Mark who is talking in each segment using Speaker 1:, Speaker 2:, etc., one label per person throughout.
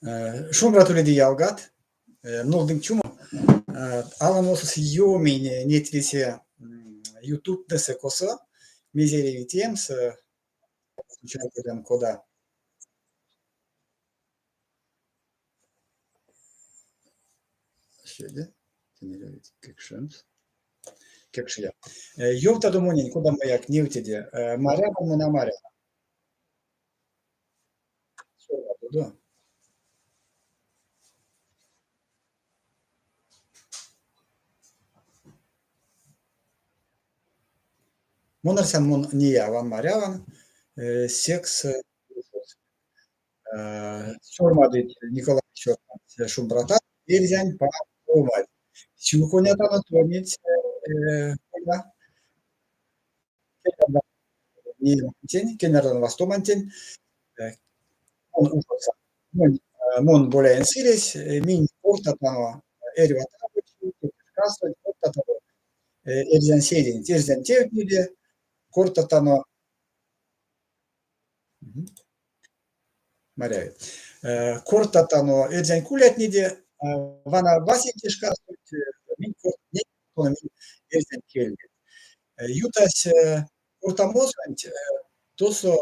Speaker 1: Шумбратуледи ялгат, нолдың чума, аламосус йомине нетлесе YouTube десе коса, мизери темс, случайно кода. Şöyle, dinleyelim, как шия. Йовта думонин, куда моя книвтеде, маря на маря. Да. Монарсян мон не я, ван маряван, секс, сормадит Николай Шумбрата, Ирзянь по умать. Чухонят анатомить, Кеннерден Вастомантин, он ужаса. Мон более сирис, мин портатано, эриватабочи, касса, портатано, эрзян седин, терзян тевниде, кортатано, моряет. Кортатано, эрзян кулятниде, вана васитишка, мин эрзян кельде. Ютас кортамосант, тосо,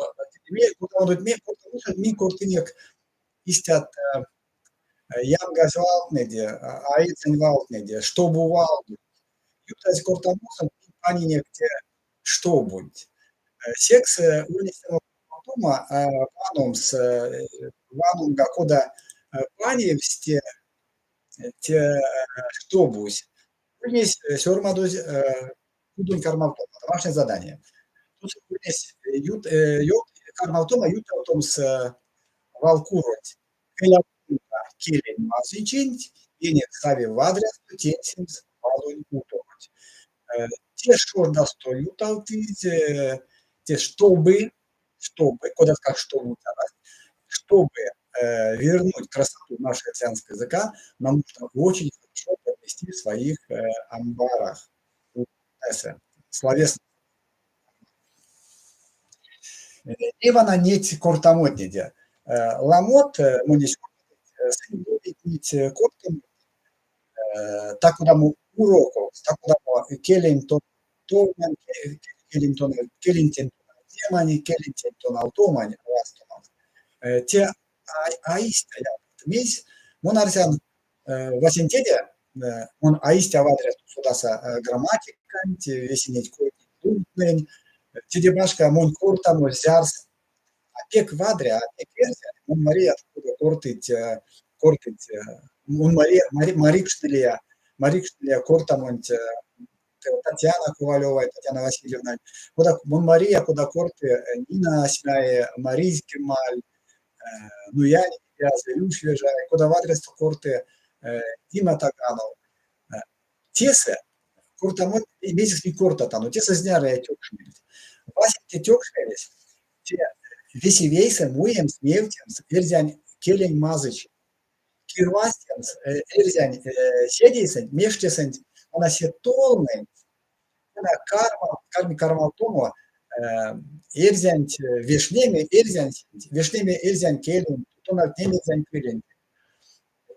Speaker 1: мин кортинек истят Янгас Валтнеде, Аицен Валтнеде, что бывало. Ютас кортамосан, панинекте, что будет. Секс унесено дома, панумс, ванунга, кода паневсте, те, что будет. Унес сёрмадуз, кудун кармалтома, домашнее задание. Тут унес ют кармалтома, ютаутомс валкуроть. Келен мазичинь, денег хави в адрес, тенсимс валунь утомать. Те, что достают алтыть, те, чтобы, куда как чтобы вернуть красоту нашего христианского языка, нам нужно очень хорошо провести в своих амбарах. Словесно. Ивана нет кортамотниде. Ламот, муниш коптом, так куда мы уроков, так куда мы келентон, келентон, темани, келентон, автомани, растоман. Те аистя, мись, монарсян васентеде, он аистя в адрес судаса грамматика, те весенеть куртный, те дебашка мон куртам зярс, пек вадре, пек версия, он Мария откуда кортить, он Марикштелия кортамонт, Татьяна Ковалева, Татьяна Васильевна, куда он Мария, куда корты, Нина Синая, Марийский маль, ну я Зелюш вежай, куда в адрес корты, Дима Таганов, Тесе, кортамонт, месяц не корта, но Тесе зняли я тёкшмелись. Вася те тёкшмелись, те весивейсы, муем, смевтемс, эрзянь, келень мазыч, кирвастемс, эрзянь, седейсен, мештесен, она се толный, она карма тому, эрзянь, вишнеми эрзянь келень, тона теми эрзянь келень.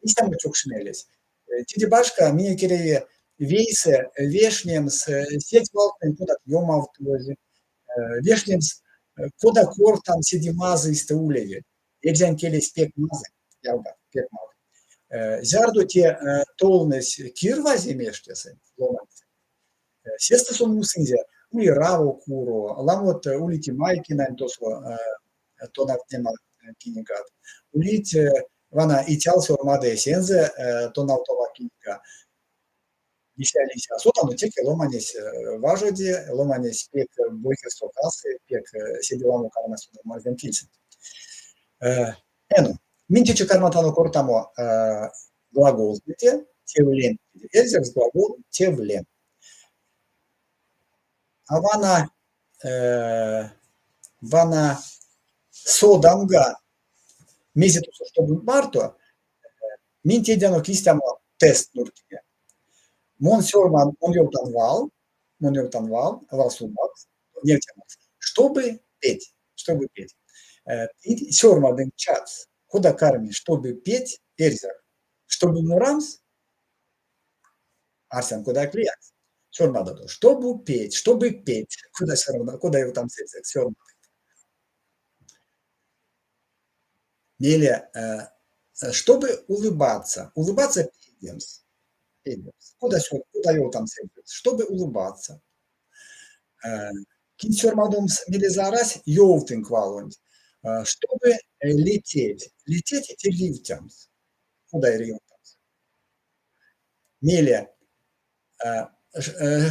Speaker 1: И там мы чукшмелись. Тидибашка, мне кереве, вейсы, вешнемс, сеть валтен, куда ёмав, вешнемс, куда кор там сиди мазы из таулеви. Экзян келес пек мазы, ялга, пек мазы. Зярду те толнес кирва земештесы, ломанцы. Сесты сон мусынзе, ули раву куру, ламот улити майкина, то на тема кинегат. Улить вана и тял сормаде сензе, то на това кинега. Лися сота, но теке ломанес важоди, ломанес пек бойке стокасы, пек седеламу кармасу мазен кильсен. Эну, минтичи карматану кортамо глагол те тевлен, эльзерс глагол тевлен. А вана содамга месяцу, чтобы марту, минтидяно кистямо тест нуртиге. Мон сёрман, мон ёртанвал, вал сумак, чтобы петь. И сёрмадын чат, Куда карми, чтобы петь, эрзак. Чтобы мурамс, арсен, куда клеят. Sormada то. Чтобы петь. Куда sormada, куда его там сеть, sormada. Или чтобы улыбаться. Улыбаться педемс. Педемс. Куда его там сеть? Чтобы улыбаться. Când sormadom milizarás, joltink valons. Чтобы лететь. Лететь эти лифтямс. Куда лифтямс? Мели,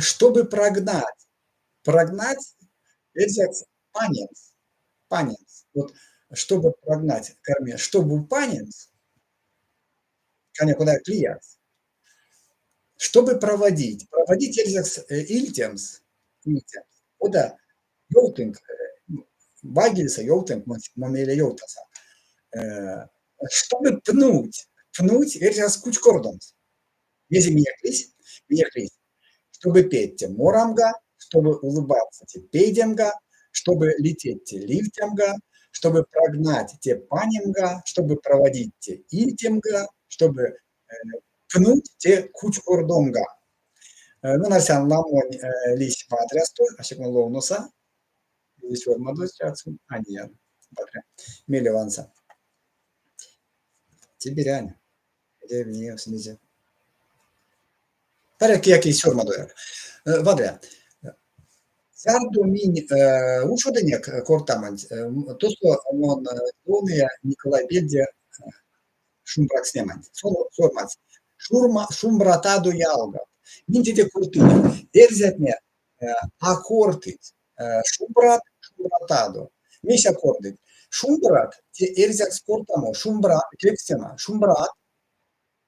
Speaker 1: чтобы прогнать. Прогнать, это паненс. Паненс. Вот, чтобы прогнать, корме, чтобы паненс, коня куда клият. Чтобы проводить. Проводить ильтемс. Ильтемс. Куда? Joltink. Bagelse joltink, momele joltasa. Чтобы пнуть. Пнуть, это скучкордонс. Если мияклись, чтобы петь морамга, чтобы улыбаться пейдемга, чтобы лететь лифтемга, чтобы прогнать панемга, чтобы проводить ильтемга, чтобы пнуть кучкордомга. Ну, нарсян ламонь лись патрясту, а секунд ловнуса, лись вормадус, а нет, патря, мелеванса. Тибиряне, где мне снизу. Pare că e sormadoja. Vadre, sardu min ušodenjak kortamant, to su on Donija Nikolaj Bjelđe šumbrak snemant. Sormac. Šumbratado jalga. Min tite kurtinja. Erzetne akortit. Šumbratado. Miš akordit. Šumbrat, te erzet skortamo.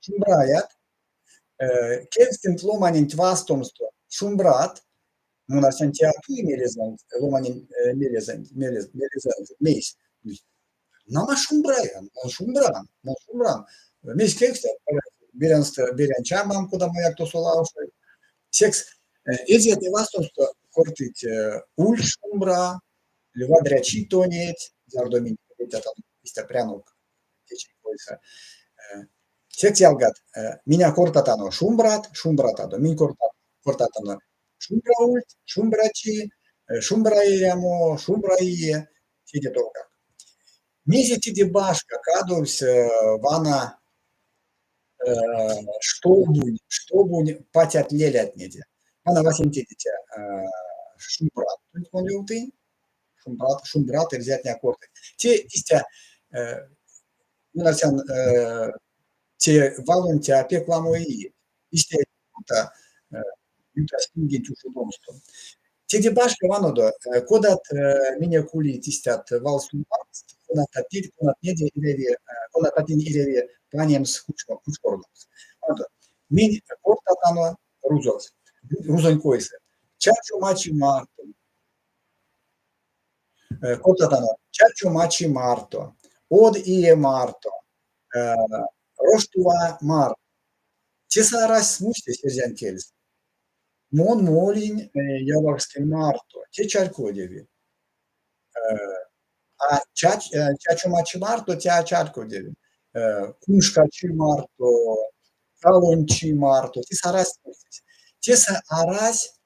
Speaker 1: Šumbrajat. Kevstin lomanin tvastomsto šumbrat, un ar sentiatui melezant, lomanin melezant, meis. Nama šumbrajan, šumbran. Meis kevstin, beren čamam, kuda mojak to solaušai. Seks, eziet nevastomsto kortit ul šumbra, livadrea čitoniet, zardomin, ista preanuk, tečai koisa. Seks jalgat, minä kortatano šumbratado, min kortatano šumbrault, šumbrači, šumbraijamo, šumbraije, sidi toga. Mizi tidi baška, kadus vana štobuň patjat lelятнеде. Vana vasin tidite šumbrat, on jõutin, šumbrat erzjatne akordi. Tiste, minä sen te valuntea peklamoi, iste jutas pingin tušudomsto. Te de baška vanodo, kodat minä kulit istat valsumast, konat nede ilevi, konat atin ilevi paniems kučkordoms. Vanodo, min kortatano ruzonkoise. Čaču mači marto. Kortatano, čaču mači marto. Od ie marto. Roștua mar. Ce să arăți muște, Sergian Kels? Mon molin javarski marto. Ce čarkodevi? A čačumači marto, te čarkodevi. Kumškači marto, kalonči marto. Ce să arăți muște? Ce să arăți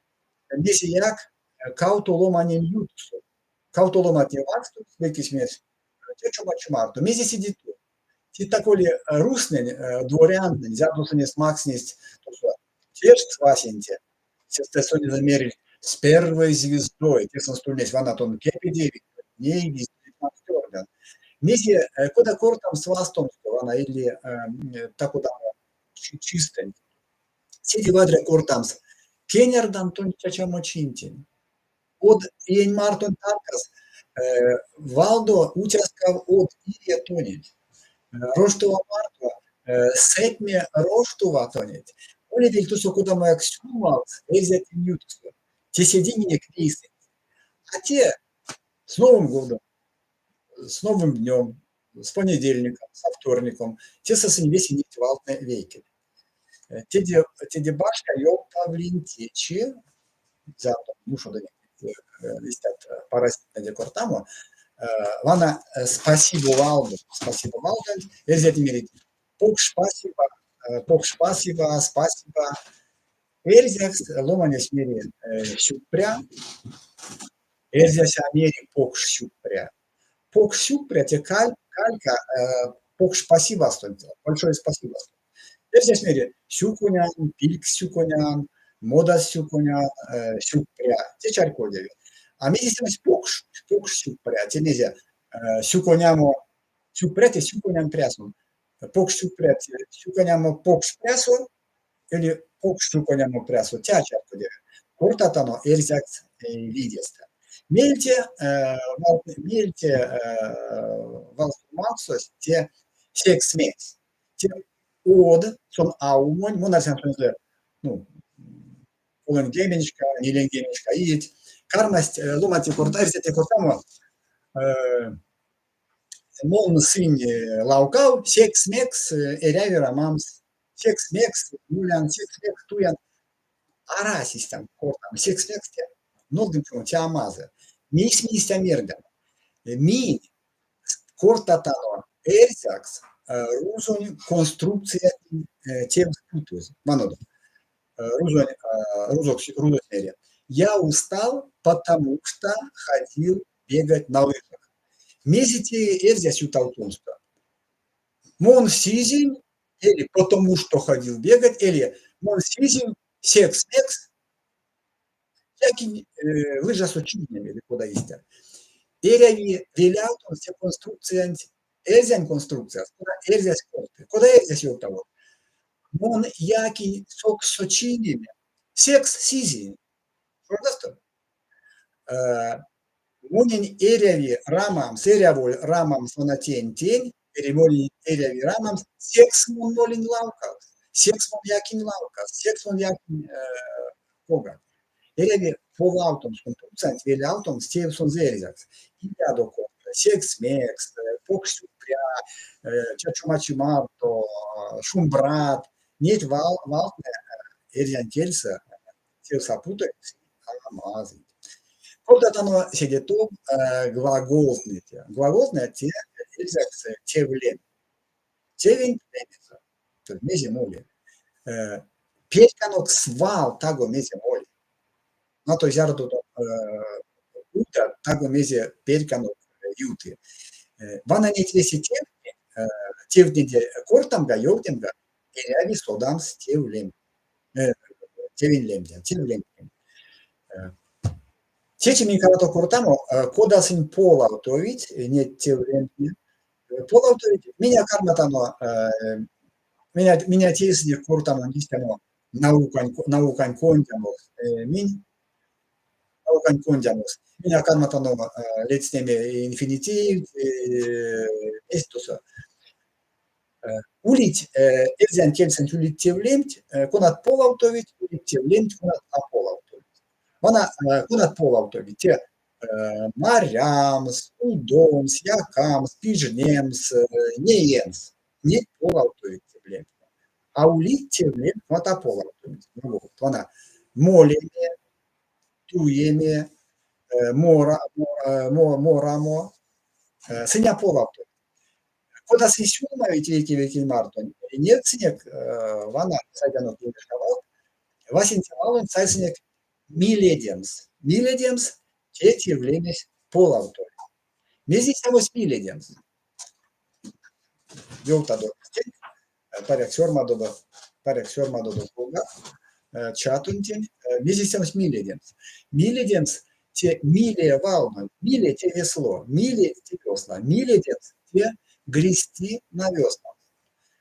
Speaker 1: desijak kautolomanin jutsu. Kautolomatin vakstu, veikis mės. Čačumači marto. Mezi siditu. Ti takoli rusneni, dvorянni, ziadusănės maksnės, тешт васенте, сестесони замерили с первой звездой, те стульнес ванатон кепидеви, ней визитмактерден. Мизи, куда кортам с вастомско, вана или такуда чистен. Сиди вадре кортамс, кенердан тон чачамочинтин. От иен мартон таркас, валдо учаскав от ие тонить. Roștova marto, setme roștova tonet. Ole del tuso kuda mojak sumals, ezet njutsko. Te sedinine квисы. А те с Новым годом, с Новым днем, с понедельником, со вторником, те со весь не валтне вейки. Те де башка ёпта в линтече, зато, ну что да листят паразитне декортамо, Vana spasibo valdant, ezért mirit. Pok spasiba, ezért lomanes miri щупря, ezért miri pok щупря. Пок щупря, те калька, пок спасибо, большое спасибо. Ezért miri щукунян, пильк щукунян, мода щукунян, щупря, те чаркодеви. А ми здесь пок щупря, те нельзя. Щуконямо, щупряте, щуконям прясом. Пок щупряте, щуконямо пок шпрясо, или пок щуконямо прясо, тяча подеви. Куртатано эрзякс видеста. Мельте valstumāksos tie sieksmēs. Tie oda, son aumoņi, monarsiam nu, Ulenģēmiņškā, Nīļeņģēmiņškā iet. Karmast, lumati, kur taisite, kur tamo, mon sīņi laukau, sieksmēks, erēvi ramams, sieksmēks, nuļan, sieksmēks, tujan, arāsistam, kortam, sieksmēks tie, nolgimšam, tie amazē. Mīsmīstam irdam. Mīņi, kortatano, эрзякс, рузонь конструкция тем спутуз. Манодо. Рузок. Я устал, потому что хотел бегать на лыжах. Мезите эрзяс юталтунство. Мон сизин, или потому что ходил бегать, или мон сизин, секс, всякие лыжа с учением, или куда есть. Эряви велят он все конструкции, эрзян конструкция, эрзяс корты. Куда эрзяс ютало? Мон яки сок с учением, секс сизин. Просто Мунин эряви рамам, серяволь рамам сонатень тень, перемолин эряви рамам, секс мон молин лавка, секс мон якин лавка, секс мон якин кога. Эряви полаутом, сконтрукцент, веляутом, стевсон зерзакс. Илядоко, секс мекс, поксюпря, чачумачимарто, шумбрат, нет валтне, эрзян тельса, сапутается, амазы. Вот оно сидит глаголные. Глаголные те тевлен. Тевен племится. То есть мези моли. Перканок свал таго мези моли. На то ярду ута таго мези перканок юты. Вана не твеси тевни кортамга йогдемга и содам с тевлен. Тевен Течеми когда-то куртамо, кода син полаутовить, не тевлен. Полаутовить, меня карматано, меня тесни куртамо, нистямо, наукан кондямос, наукан кондямос. Меня карматано, летснеми инфинитив, эстуса. Улить, эльзян кельсен улить тевлемть, конат полаутовить, улить тевлемть, конат аполаутовить. Вона кунат полаутові, те марямс, удомс, якамс, пижнемс, неемс, не полаутові тевлем. А улить тевлем, вона полаутові. Вона молеме, туеме, морамо, синя полаутові. Кода сисюмавить веки мартон, нет снег, вона сайданок не дешавал, васинтивалон сайснег Milediens. Milediens те явления полаутори. Мезис авось milediens. Jõutadu parek sormadova kuga, chatuntin, мезис авось milediens. Milediens те миле вална, миле те весло, миле те весла, milediens те грести на веслах.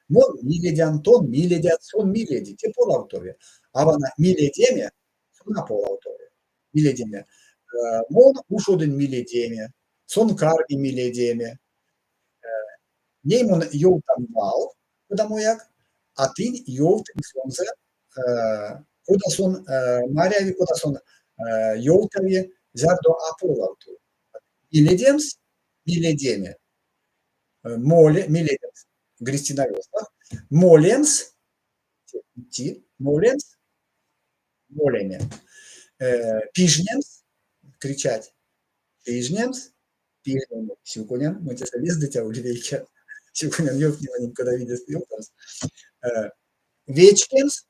Speaker 1: Мон miledian, тон miledian, сон miledi, те полаутори. А вона miledieme на полаутори. Миледеме. Мон ушоден миледеме. Сон карги миледеме. Неймон йолтан вал, куда мояк, а ты йолтан сонзе, куда сон маряви, куда сон йолтави, зардо аполаутори. Миледемс, миледеме. Моле, миледемс, грести на веслах. Моленс, моленс, молене. Пижнемс, кричать. Пижнемс, pilnu siukunen, mutta se lizdite uliveikia siukunen joknimanin, kada vides jotas. Viečkiams,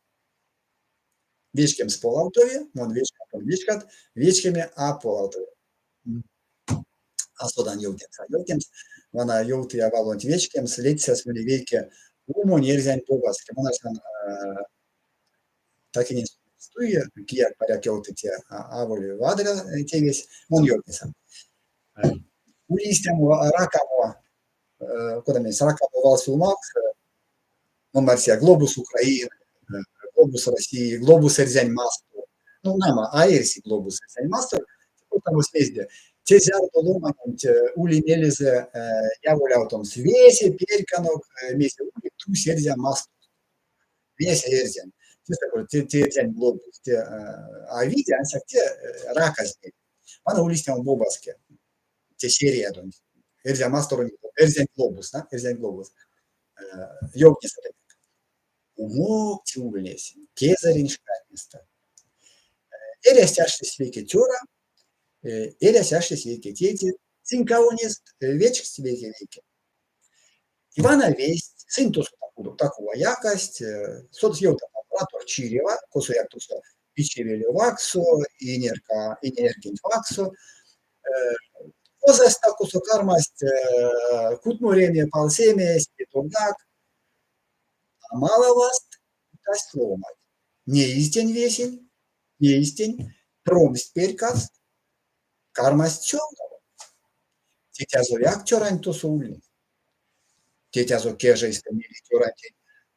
Speaker 1: viečkiams polautovė, mon viečkat, viečkiami apolautovė. Astodan jautiems, vana jautia valont viečkiams, leitsės mani veikia umo nėrzän povas, kai manas man takinis stuja, kiek parekiauti tie avolių vadrė tėvės, mon jautėsam. Ulistiam rakamo, kodamės rakamo valsfilmaks, mon Marsia, Globus Ukraina, Globus России, Globus Эрзянь Масту. Ну, нама, аерси Globus Эрзянь Масту, там везде. Те зярто ломанент, ули мелизе, я гулял там свесе, перканок, вместе ули, ту Эрзянь Масту. Весь Эрзянь. Те Эрзянь Globus, те авиди, ансяк те раказни. Вана улистям бобаске. Те серия, Эрзянь Масту, Эрзянь Globus, да? Эрзянь Globus. Йогни садек. Умок тюльнес, кезариншка место. Эля сяшли веки тюра, эля сяшли веки тети, цинкаунес, вечк веки веки. Ивана весть, сын то такого якость, соц йота аппаратор чирева, косу як то пичевели ваксу, энергин ваксу, озаста косу кармасть, кутмуреме палсеме, спитурдак, маловаст, тасть ломать. Неистин весень, неистин, промсть перказ, кармасть чёрного. Тетязо як чорань то сулни. Тетязо кеже истомили чорань.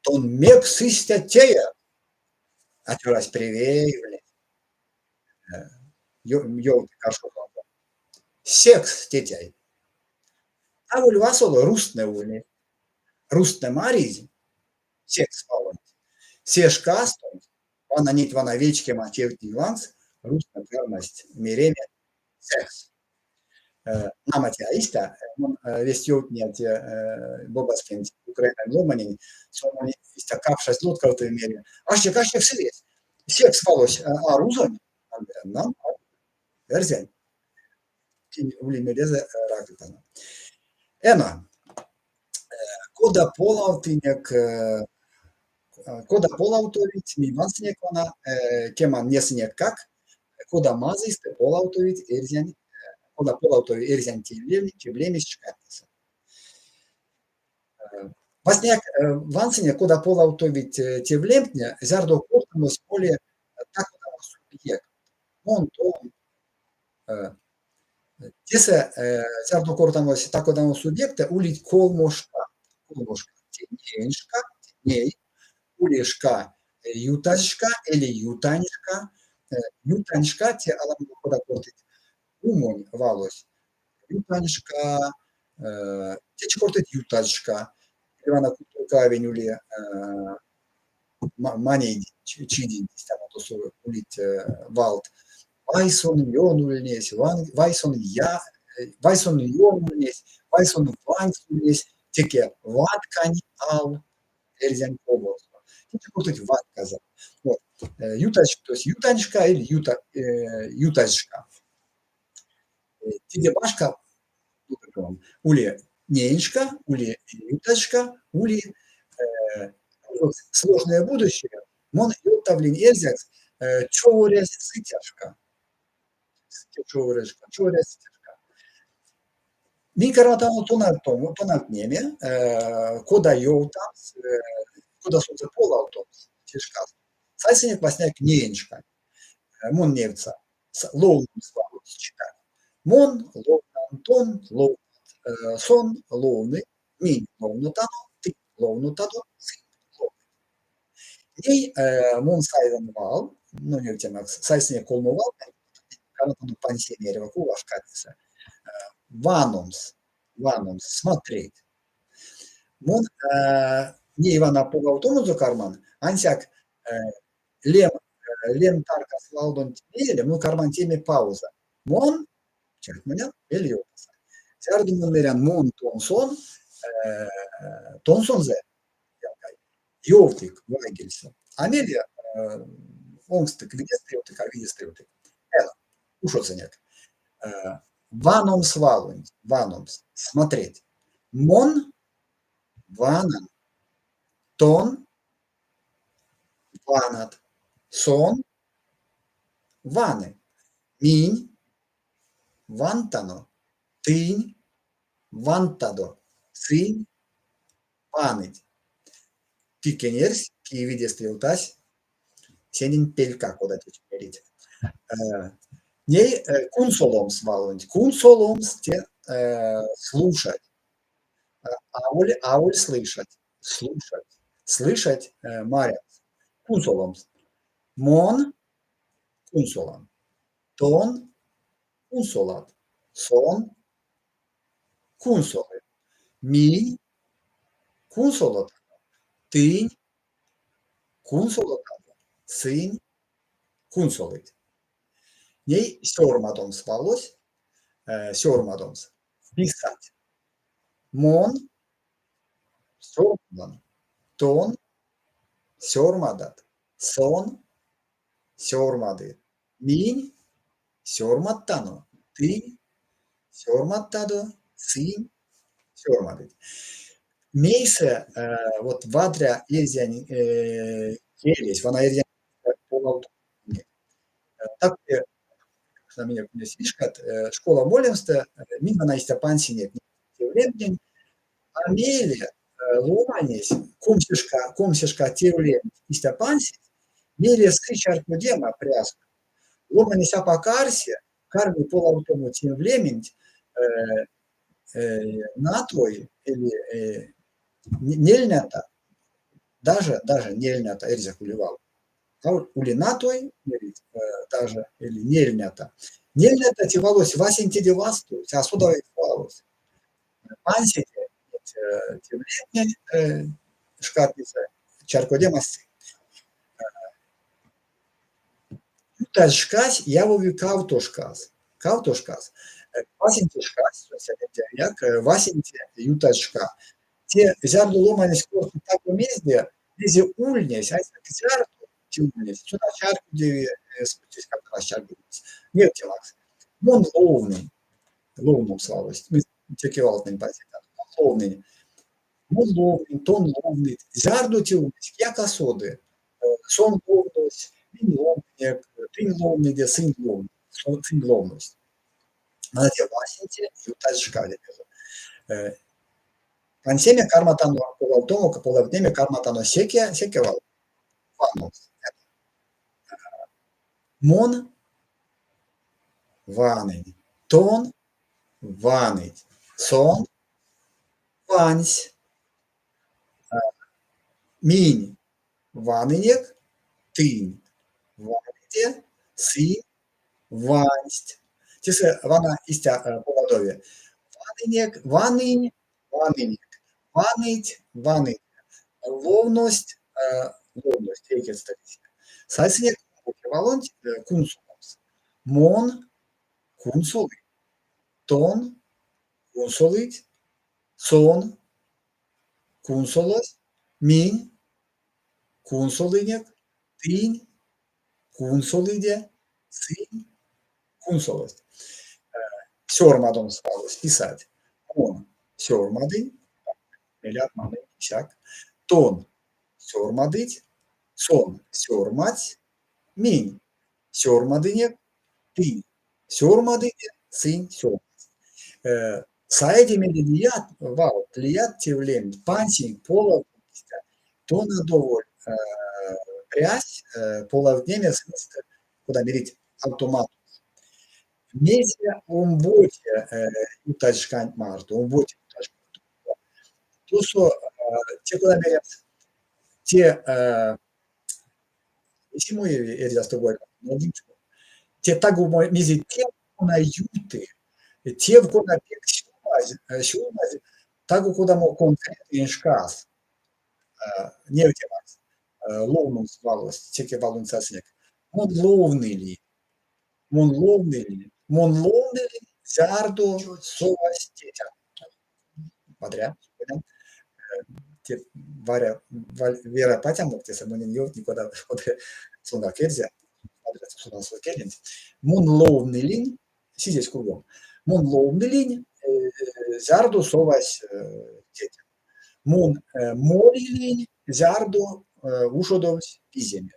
Speaker 1: Тон мек сыстя тея, а чорась привеевли. Ёлки кашкотон. Секс тетяй. А воль васоло рустне ульни. Рустне маризм. Секс палон. Сеш кастон, вана нит вана вечке мачевти ланс, русна кармасть миреме секс. Намати аиста, весь йотня те бобаскен Украина ломани, сомани иста капшас лоткалты мере. Ашче кашче всевес. Секс палось арузон, нам эрзен. Ули мерезе ракетана. Ена. Кода полалтинек кода полауtovit, mimansniek vana, keman nesniek kak, koda maziste polautovit erzän, koda polautovi erzän tevlemis čkatisa. Vasniek vansine koda polautovit tevlemtne, zardo kortamos poli takodamos subjekt. On ton tese zardo kortamos takodamos subjekte ulit kolmoška, tenjenška, tenjej, улешка юташка или ютанишка, ютанишка те аламу кода кортит умон валось, ютанишка те чкортит юташка, ивана кутука венюли маней чидин там то со улит валт, вайсон йонульнес, вайсон я, вайсон йонульнес, вайсон вайсульнес, теке ваткань ал эрзянь побос. Куртить ват каза. Вот. Ютачка, то есть ютанишка или ютачка. Тиде башка, ули ненечка, ули ютачка, ули сложное будущее. Мон ютавлин эрзякс, чоурес сытяшка. Чоурешка, чоурес сытяшка. Микаротану тонат неме, кода йоутамс, кода солнце полаутомс, тишкас. Сайсенек восняк ненечка. Мон невца. Лоун славу читать. Мон, лоун антон, лоун сон, лоуны, мин лоуну тану, ты лоуну тану, сын лоуны. Ней мон сайден вал, ну не тема, сайсенек колму вал, канатану пансиемерева кулашкатиса. Ванумс, смотреть. Мон не Ивана полаутомузу карман, ансяк лем тарка слалдон тимейлем, ну карман теме пауза. Мон, чак меня, эльёпаса. Сярдумун мерян мон тонсон зе, йовтик, вайгельса. Амелия, онгстык, видестриотик, а видестриотик. Эла, ушоценек. Ваномс валунь, ваномс. Смотреть. Мон, ванан, тон, ванат, сон, ваны. Минь, вантано, тынь, вантадо, цинь, ваныть. Пикенерс, kiividestiltas, senin pelkää kodatit. Не кунсоломс валунь. Кунсоломс те слушать. Ауль слышать. Слушать. Слышать Маря. Кунсоломс. Мон кунсолам. Тон кунсолат. Сон кунсолы. Минь кунсолот. Тынь кунсолот. Цинь кунсолыт. Ней сёрмадомс валось. Сёрмадомс. Писать. Мон сёрмадан. Тон сёрмадат. Сон сёрмады. Минь сёрматтано. Тынь сёрматтадо. Цинь сёрмады. Мейсе вот вадря езян келесь, вона езян полаутоматне. Так на меня сишкат школа молимста, мимо на истопансине тевлемден, амеле ломанесь, комсишка тевлем истопанси, мере скричарку дема пряску. Ломанись апакарсе, карми полаутому тевлемент на твой или нельнята, даже нельнята эрзя кулевал. Улинатой, даже, или нельнята. Нельнята тивалось васенти девасту, тя сюда и хвалось. Пансите, тевлетне, шкатница, чаркодемасы. Юта шкас, я вовю кавтошкас. Кавтошкас. Васенти шкас, як васенти юта шка. Те зярду ломанись корпу так умезде, лезе ульнесь, а если зярду, тюмнесь, сюда чарку, где спустись, как раз чарку. Нет, телакс. Мон ловным славость. Мы текевал не пойти. Ловный. Мон ловный, тон ловный. Зярду тюмнесь, як осоды. Сон ловность, мин ловный, тынь ловный, где сын ловный. Сын ловность. Надо те васенти, юта шкали. Пансеме карматано полавтому, полавтеме карматано секевал. Мон ваныть. Тон ваныть. Сон вансь. Минь ванынек. Тынь ваните. Сы вансть. Тисе вана истя поводове. Ванынек, ванынь, ванынек. Ваныть, ваныть. Ловность, ловность. Тейкет статистика. Сайсенек валонт кунсуломс. Мон кунсулы. Тон кунсулыть. Сон кунсулос. Минь кунсулынек. Тынь кунсулыде. Цинь кунсулос. Сёрмадом спалось. Писать. Мон сёрмадынь. Мелят маны исяк. Тон сёрмадыть. Сон сёрмать. Минь сёрмадынек. Тынь сёрмадыне. Цинь сёрмать. Саэди медият вал тлият тевлем пансинг пола то на доволь прясь половднеме смысл куда мерить автомат. Медиа умботе утачкань марту умботе утачкань. То что те куда мерят те почему я с тобой те тагу мизи те на юты те в куда пек шумази тагу куда мо конкретный шкас не у тебя ловным свалость теке валунца снег мон ловный ли зярду совость тетя подряд те варя вера потянут те самые не никуда сунга кельзя адрес сунга кельзя мон ловный лин сидеть кругом Mun loomilin zardu sovas tete. Mun molilin zardu ușodovs pizeme.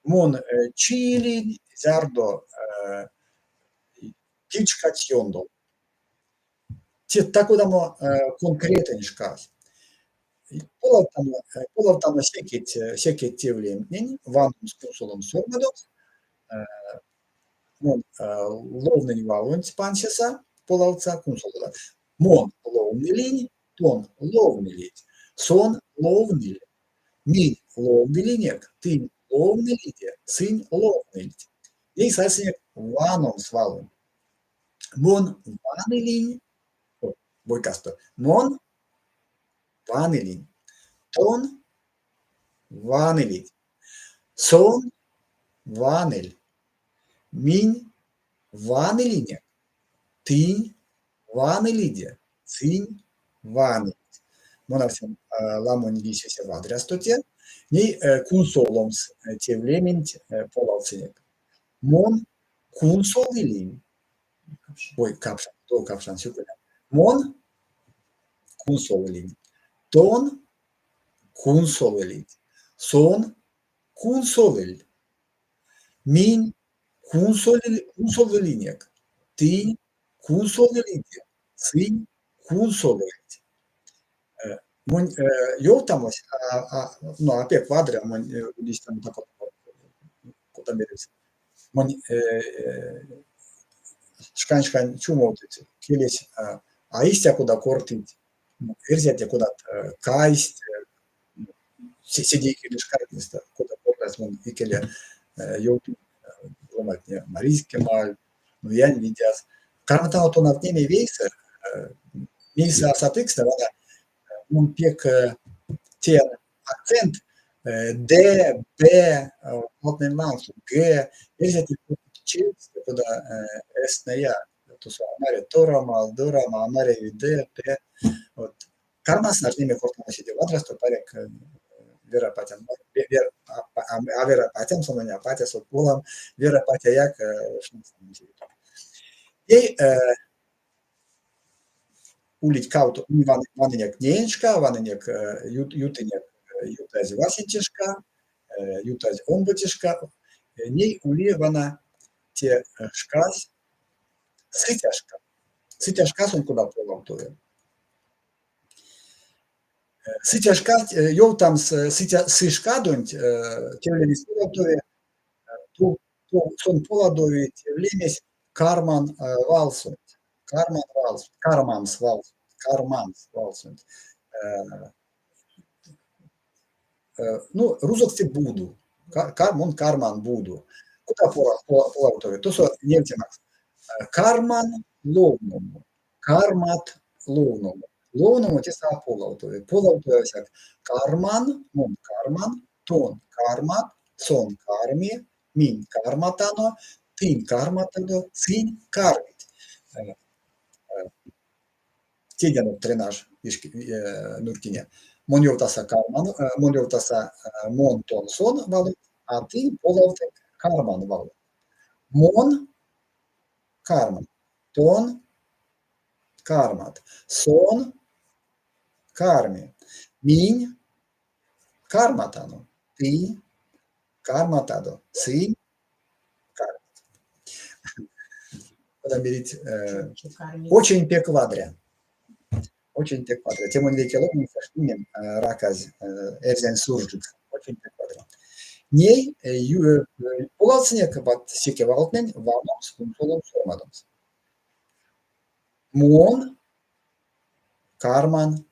Speaker 1: Mun ciilin zardu pičkać jondo. Tako da mu konkretan iškaz. Polavtama seket tevlemnin, vanums konsulum sormadoks, mun lovneni valunci pansesa, polavca konsulada. Mon lovnelini, ton lovnelīt, son lovneli, min lovnelinek, tin lovnelite, sin lovnelite. Ei sasniek vanums valun. Mon vanelini, voi kas to, mon vanelin, ton vanelit, son vanel, min vanelinek, tin vanelide, sin vanelit. Monarsen lamon viisise vadrestotie, nii kunsoloms tevlemint polavtsinek. Mon kunsolilin, voi kapšan, to kapšan sykule. Mon kunsolilin, ton kunsolelit, son kunsolel, min kunsolelinek, tin kunsolelite, sin kunsolelit. Mun joutamas, no apie kvadrą, man listăm tako, kota merits. Mun škan čumautit, kielis aistea kuda kortit, erzete kuda kaist, sėdėkėlį iškartista, kuda kortas mun ikelia joutu, Mariske mal, nu jan vidias. Karmatao to navnėmė veisa, mīsa satiksta, vada, mun piek tien akcent, D, B, otnen lansu, G, erzete čilsta, kuda esneja, tuossa Mare Toramal, Dorama, Mare D, P. Karmas navnėmė kortama sėdė vadrasto, parek Vera patiem, Vera patiem, su mane patys atpuolam, Vera patė jak, Jei ulit kautu, vaninek nienška, vaninek jutinek jutazi vasinčiška, jutazi ombutiška, nei uli vana tie škas, siteška. Siteškas on kuda puolam tuvi. Siteškas, jautams siškadunt, tevlemis puolatuvi, son puoladovi tevlemis karman valsunt. Karmams valsunt. Nu, rusoksti būdu. Mun karman būdu. Kuda puolatuvi? Tuossa nieltimaks. Karman lovnumu. Karmat lovnumu. Lovnumu tiesa puolautuvi. Puolautuvi sak karman, mun karman, ton karmat, son karmi, min karmatano, tin karmatano, sin karmit. Tiedenut trinaž nurkinė. Mun jau tasa karman, mun jau tasa mon ton son valu, a tin puolauti karman valu. Mon karman, ton karmat, son karmi, min karmatano, tin karmatado, sin karmit. Подоберить очень pe kvadre. Очень pe kvadre. Te mun veikia labai faštinėm rakaz erzen suržiks. Очень pe kvadre. Nei puolaltsiniek, bet siekia valtnen, vanoms, kunsolams, formadoms. Mon karman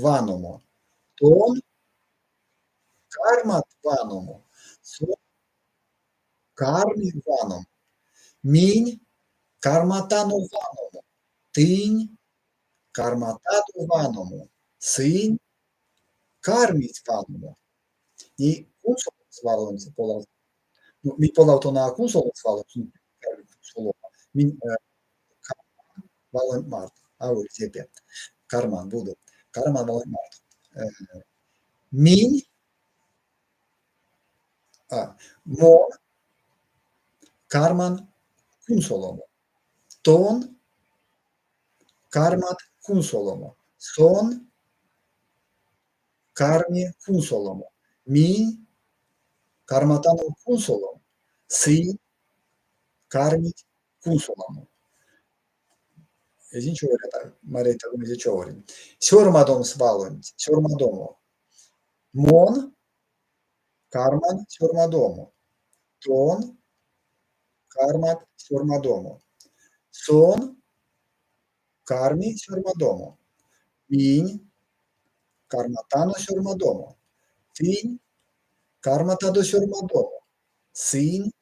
Speaker 1: vanumo. Ton karmat vanumo. Son karmi vanumo. Min karmatano vanumo. Tin karmatado vanumo. Sin karmit vanumo. Nii kunsolams valons puolalt. Nu, mi puolalt on kunsolams valons. Min valon Mart. Auri siepä. Karman būdu. Karman valon Mart. Min mon karman kunsolomu. Ton karmat kunsolomo. Son karmi kunsolomo. Min karmatano kunsolomo. Sin karmit kunsolomo. Ez nincs olyan, már itt ez egy csóri. Sormadom svalont, sormadomo. Mon karman sormadomo. Ton karmat sormadomo. Son karmi sormadomo. Min karmatano sormadomo. Fin karmatado sormadomo. Sin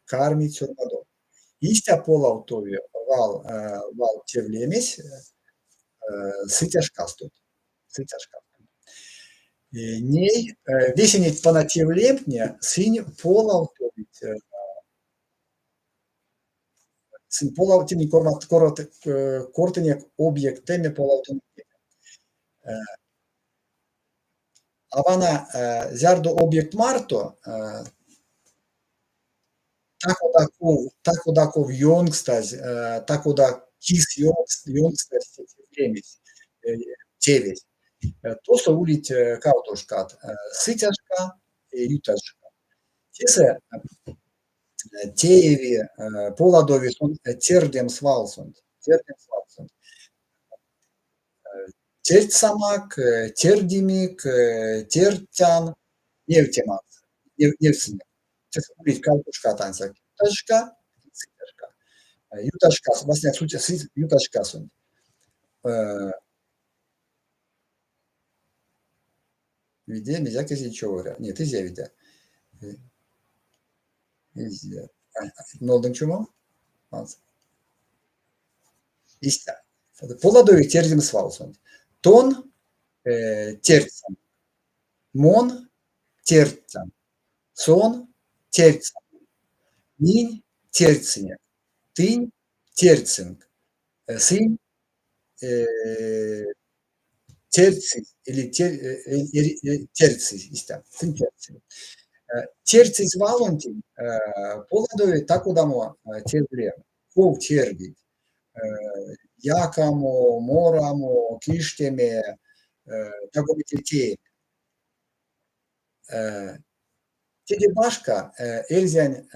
Speaker 1: karmit sormadomo. Iste polautuvi val çevlemiş сытяжкастут. Сытяжкастут. Ней весенит понативлемпне сынь полаутовит сынь полаутини кортенек объектеме полаутовит. Avana zjardo objekt marto tako da kov jongstas, tako da kis jongstas temis, tevis. To su ulit kautoškat, sitjaška i jutaška. Tese teevi poladovi sun terdem svalsunt. Tertsamak, terdimik, tertjan, nevtemak, nevsinek. Tese ulit kautoškat ansak. Jutaška, sitjaška. Jutaška, vlastně jutaška sunt. Виде, нельзя казать чего. Нет, изя виде. Изя. Нолдың чумо? İşte. Poladovik terdim svalsun. Ton tertsan. Mon tertsan. Son tertsan. Min tertsinek. Tin tertsink. Сын терций или терций, işte. Сын терций. Tercih Valentin poladoi tako da mu tervrijeme. Kov tervit. Jakamo, moramo, kišteme, tako bi te. Tedi baška elzen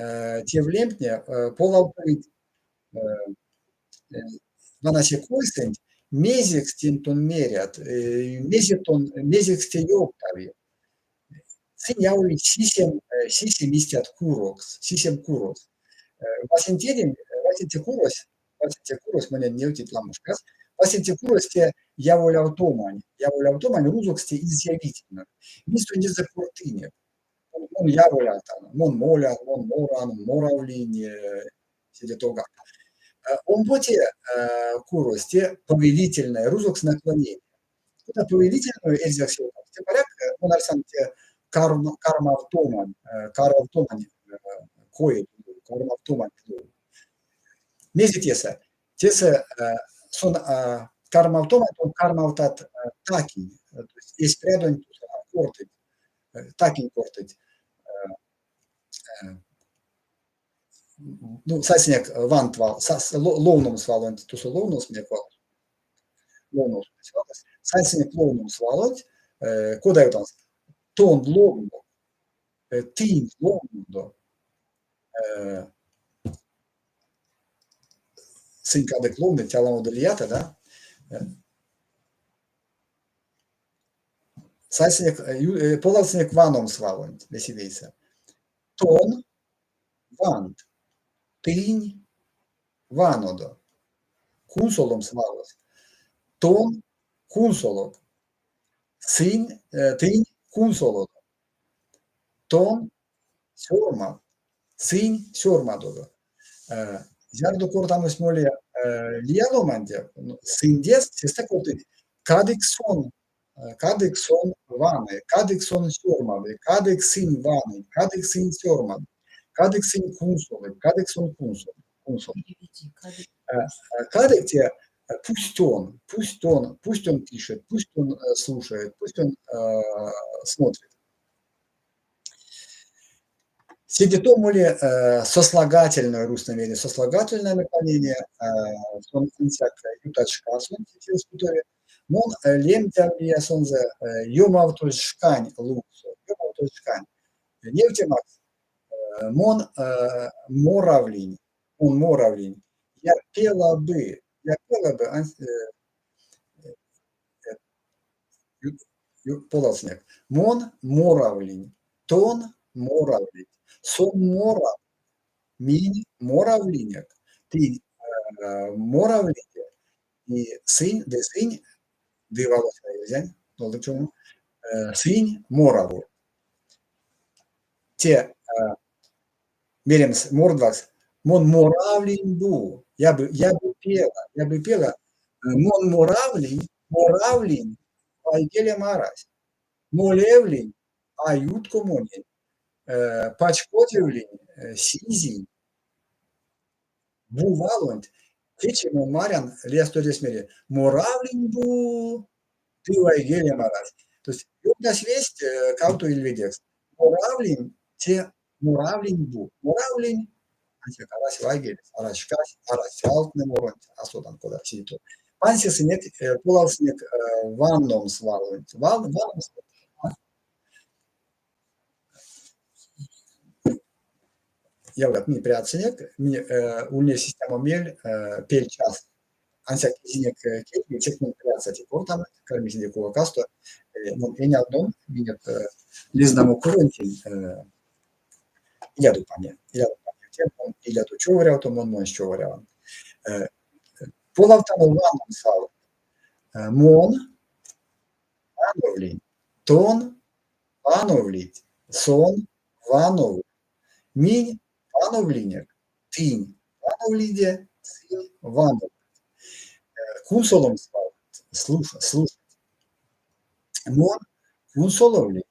Speaker 1: tevlempne poladoi vanasi koistent meziksten ton merjat, meziksten joktavi. Siin jauli sisemistiat kuroks, sisem kuros. Vasinte kuros, mõnen neutit lammuskas, vasinte kuros te javoli automani ruusuks te izjavitina. Mis on niisugune kortine? On javoljaltana, on moljal, on moran, on moravlin, selle toga. Он боте курос, те повелительное, рузокс наклонение. Куда повелительную эльзя все. Те поряд, он арсан те карма автоман, кое, карма автоман. Мези тесе сон карма автоман, он карма автат таки, то есть есть прядон кортить, таки кортить. Nu, saisniek vant val, lounums valot, tu su lounums miek valot. Lounums valot. Saisniek lounums valot, ko dajutans? Ton lounum, tīn lounum, sin kādek lounum, ķēlam udelijāta, da? Saisniek, polalsniek vanums valot, vesidīsa. Ton, vant. Tīņ, vānodo, kunsolums valos, ton, kunsolog, tīņ, kunsolodo, ton, sorma, tīņ, sormadodo. Jardu kortamus molie lielomandja, sindies, seste kortit, kādik son vāne, kādik son sormade, kādik sin vāne, kādik sin sormade. Kādik sin kunsoli, kādik son kunsoli. Kādik tie пусть он пишет, пусть он слушает, пусть он смотрит. Сидитомули сослагательное русное сослагательное наклонение, son înțeleg iutașca sunt discutare, mon lemtea sonze jumautușcani luxu, jumautușcani. Невтемак, мон моравлинь, он моравлинь. Я пела бы, полосняк. Мон моравлинь, тон моравлинь, сон мора. Мини моравлиняк. Ти моравлиня и синь, дивалося взянь, oldu чому, синь мораву. Те Меремс мордвакс, мон моравлинь бу. Я бы пела, мон моравлинь, айгеле марась. Молевлинь, аютко монень, пачкотевлинь, сизинь. Бувалонт, течему марян лесторесмери, моравлинь бу, тывай геле марас. То есть югна свесть кауту ильведекс. Моравлинь, те моравлинь бу. Моравлинь, антик арась вайгелес, арашкас, арась алтны моронт, асодан кода ситу. Пансис нет, пулалснек ванном свалонт. Ванном Являт ми приацинек, ми ульне система мель, пель час. Ансяк изинек кетми, чекмен приаца типортам, кармизине кова касто, мон эни одном, минет лизнамо курентин, иляду пане, иляду чо вариауту, мон мон чо вариаут. Полавтамо ванном сал, мон, вановлин, тон, вановлить, сон, вановлить, минь, вановлинек, тинь, вановлиде, синь, ванов. Кунсолом слушать. Мон кунсоловли,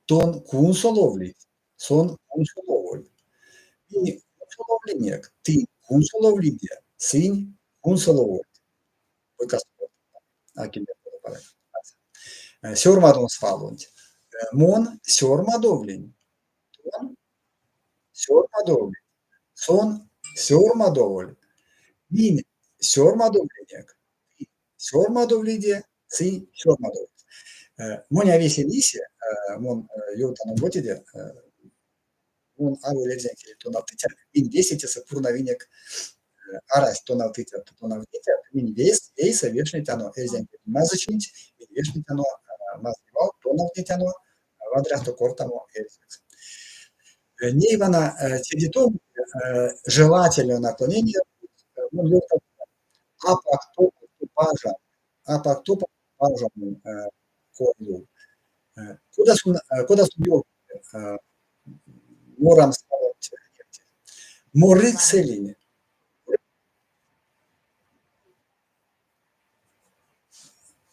Speaker 1: тон кунсоловли, сон кунсоловли. Минь кунсоловлинек, тинь кунсоловлиде, синь кунсоловли. Выкастывать. Акиле подопадает. Сёрмадон свалунт. Мон сёрмадовлин, тон сёрмадовлин, сон сёрмадовль. Минь сёрмадовлинек, сёрмадовлиде, синь сёрмадовль. Моня веселисе, мон йотану ботиде, мон авулезенки тоналтитя, мин веситеса пурнавинек, арась тоналтитя, мин вейса вешнитяно, эзенки мазачнить, мин вешнитяно, мазывал, тоналтитяно, вадряхто кортамо, эзенкс. Нейвана тедитом желательное наклонение, мон йотану апактопа пажа корлу. Куда субъект морам ставить морыкселине.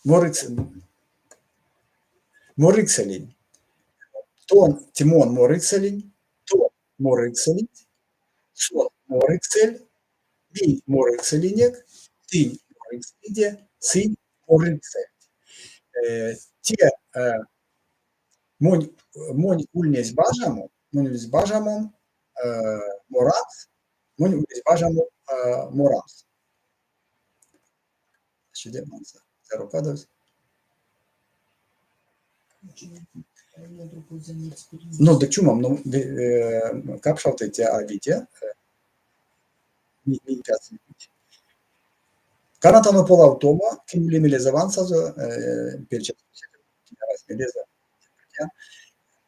Speaker 1: Морыкселин. Тон Тимон морыкселин, тон морыкселин, сон морыксель, минь морыкселинек, тинь морыкселиде, синь морыксель. Те монь ульнесь бажамом морамс, монь ульнесь бажамом морамс. Şimdi mansa. Зарокадовс. Ну, да чумам, ну, капшал ты тебя авите. Не пятый. Карантану полаутома, кимулимилизованса, перчат.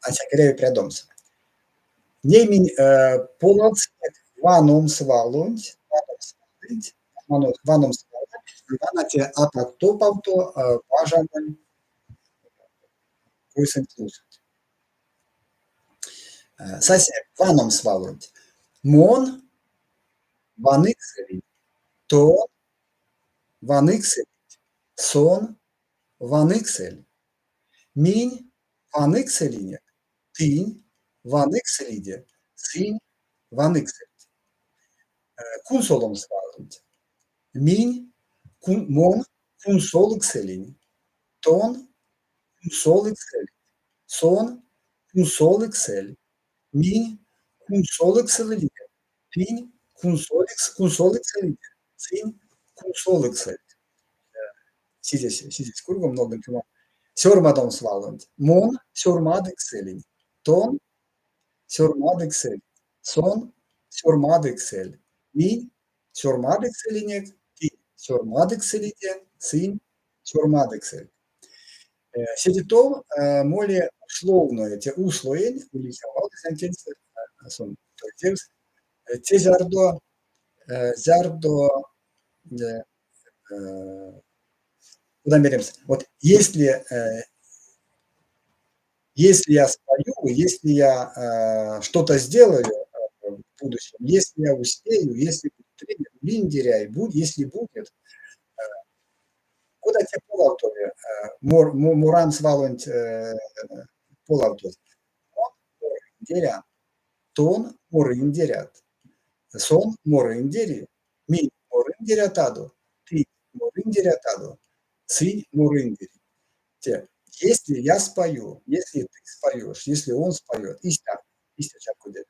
Speaker 1: А чакрею прядомс. Неймин полацнек ваном свалунь, ваном свалунь, ванате апактопавто важамын куйсын слушать. Сасе ваном свалунь. Мон ваныксель, то ваныксель, сон ваныксель, минь ваныкселине, тынь ваныкселиде, синь ваныксель. Кунсолом свалунь. Минь мон кунсолыкселин, тон кунсолыксель, сон кунсолыксель, минь kumsoluk sıvıdır. Tin kumsoluk sıvıdır. Sin kumsoluk sıvıdır. Сидя с кругом много чего. Sormadan svalland. Mon sormadık selin. Ton sormadık sel. Son sormadık sel. Min sormadık selinek. Ti sormadık selite. Sin sormadık sel. Сидитом моли условно, эти условия, уличавал сентенции, сон, те зардо, куда беремся? Вот если я спою, если я что-то сделаю в будущем, если я успею, если линдеряй, если будет, куда тебе полавтове, мурам свалунт полавтов, деря, тон морындерят, сон морындери, ми морындерятаду, ты морындерятаду, сы морындери. Если я спою, если ты споешь, если он споет, işte çakkude.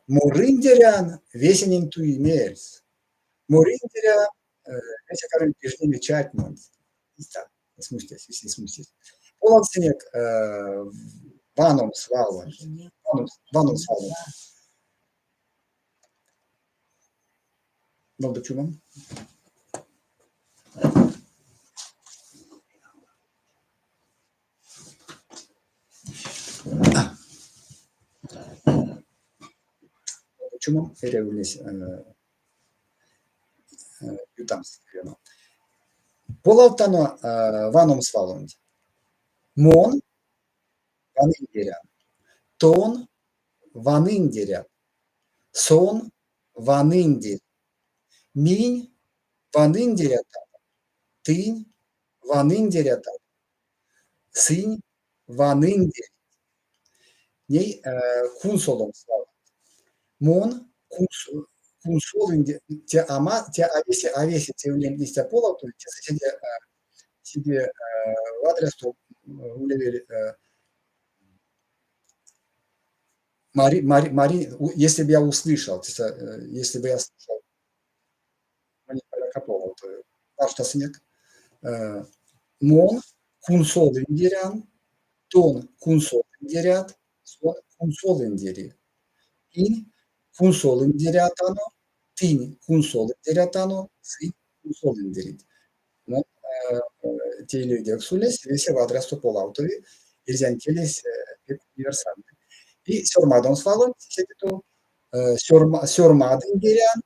Speaker 1: Морындерян весенин туимерс. Морындеря эти короче пижними чатман. İşte смустясь, если смустясь. Половценек ваном свалон. Ваном свалон. Ну, до чего? Почему перевелись ютамские? Половтано ваном свалон. Мон ваниндеря. Тон ваниндеря. Сон ваниндер. Минь ваниндерята. Тынь ваниндерята. Сынь ваниндер. Ней кунсолом слава. Мон кунсолинде те авеси те улем листя пола, то есть себе в адрес то улевели Мари, если бы я услышал, если бы я слышал, мені перекапував, то пашта снег. Мон кунсол индирян, тон кунсол индирят, сон кунсол индири. Ин кунсол индирятано, тин кунсол индирятано, син кунсол индирит. Но те люди аксулес, весе в адрес то полаутови, ирзянкелес универсальный. И сормадон свалон, сетито, сормад индирян,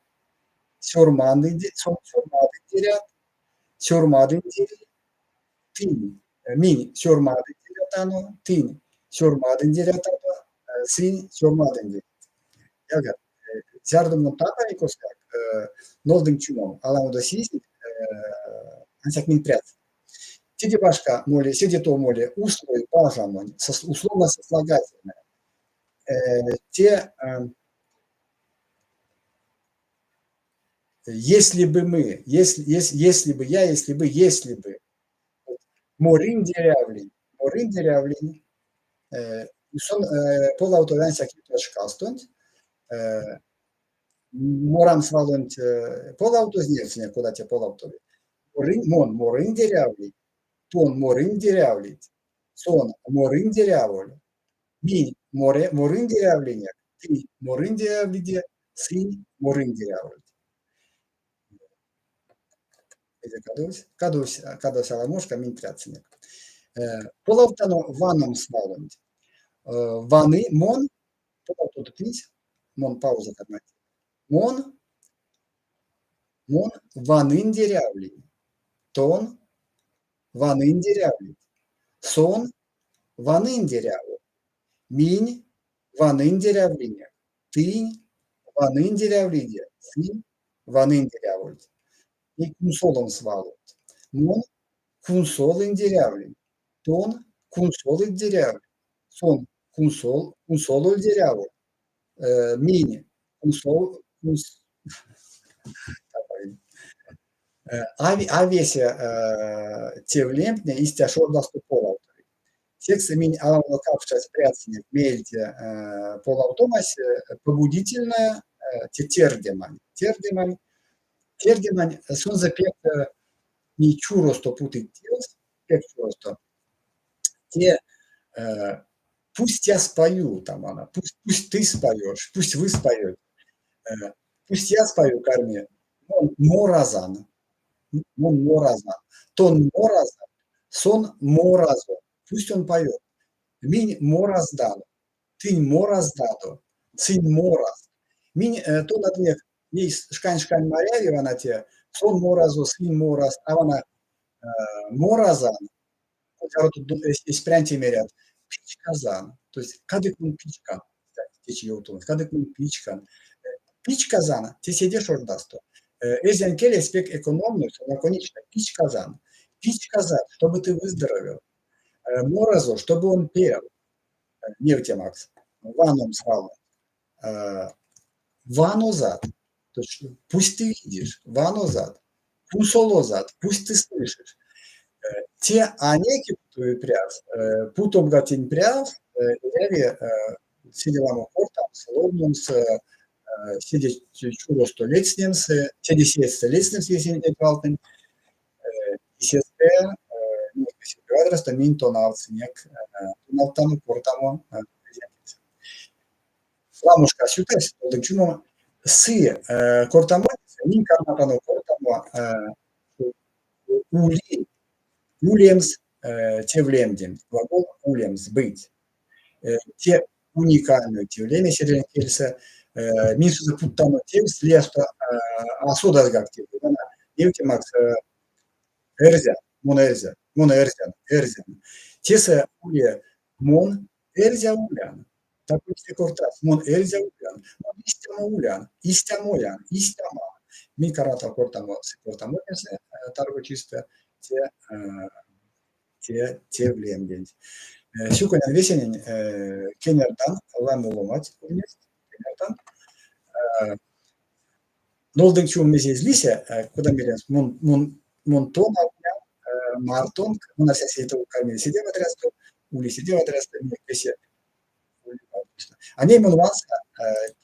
Speaker 1: сормад индирят, сормад индирит, тин, мин сормад индирятано, тин сормад индирятано, син сормад индирит. Яга, зардымның тата икоскак, нолдың чумом, аламуда сизит, ансяк мин прят. Сиди башка моли, сиди то моли, условие пажамон, условно сослагательное. Если бы мы, если бы, морин дерявлин, сон полаутовян всякий точкастунд, морам свалунт полаутозневсня, куда те полаутови. Морин дерявлин, тон морин дерявлин, сон морин дерявлин, ми морин дерявлиня, ты морин дерявлиня, сын морин дерявлин. Кадусь аламошка минтряцинек. Полавтано ваном свалунт. Ваны, мон, полавтото тынсь, мон пауза kadmak. Мон ванын дерявлин. Тон ванын дерявлин. Сон ванын дерявлин. Минь ванын дерявлиня. Тынь ванын дерявлиня. Сын ванын дерявлин. И кунсолом свалут. Мон кунсолын дерявлин. Тон кунсолын дерявлин. Сон кунсолын дерявлин. Минь Aviesia tevliempne istia šordasku polautori. Текст имени Алана Капшас пряцни мельте полаутомасе побудительное тердемань. Тердемань сон запет не чуросто путает текст, как чуросто. Те пусть я спою, там она, пусть ты споешь, пусть вы споете, пусть я спою, Карме, моразан, моразан, тон моразан, сон моразо, пусть он поет. Минь мораздан, тынь мораздаду, цинь мораз. Минь то на дне, ей шкань моряви, она те, сон моразу, цинь мораз, а она моразан, спряньте мерят, пич казан, то есть кадыкун пичкан, течи йотун, кадыкун пичкан. Пич казан, ты сидишь ордасто. Эзен келе спек экономную, лаконично, пич казан, чтобы ты выздоровел. Моразу, чтобы он пел. Нефтемакс, ваном срал, ванозад, то есть пусть ты видишь, ванозад, пусолозад, пусть ты слышишь. Те анеки пряв, путом гатин пряв, яви сиделамо кортам, слобнумс, сидеть чудо сто летснемс, те десятство летснемс, если не галтен, десятое, квадраста минтонавц, нек, тонавтану кортамо, ламушка сютес, чумо сы кортамо, мин карнатану кортамо, ули, улемс, те влемден, глагол улемс, быть. Те уникальную те влеме седрен кельса, мису запутану тем слесто, асудас гактив, евтемакс, эрзя, мон эрзян. Тесе уле мон эрзя улян. Такой кортас, мон эрзя улян, мон истямоян, истяма. Ми карата кортамо, кортамотнесе, тарго чисто, те влемден. Сюконян весенин кенердан, ламуломать, кенердан. Нолдың чум мезез лисе, куда мерен, монтон, мартон, мона сесейто камин сидел отрясту, ули сидел отрясту, мне кесе. Они монванса,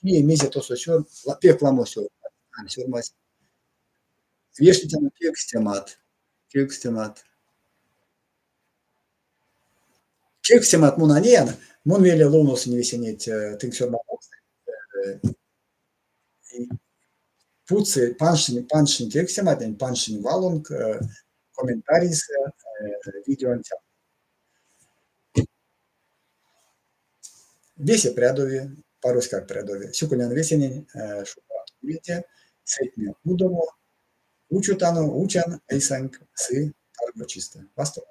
Speaker 1: не мезе то сосёр, пек ламосё, сёрмас. Вешните на кекстемат. Кексемат мон анеян, мон веле лунос не весенеть тынк сёрмас. Пуцы, паншин кексемат, паншин валунг, комментарийс, видео антя. Весе прядови, парус как прядови. Сюкулян весенень, шупат улите, сетне удово, учутану, учан, эйсанг, сы, тарго чисто. Васто.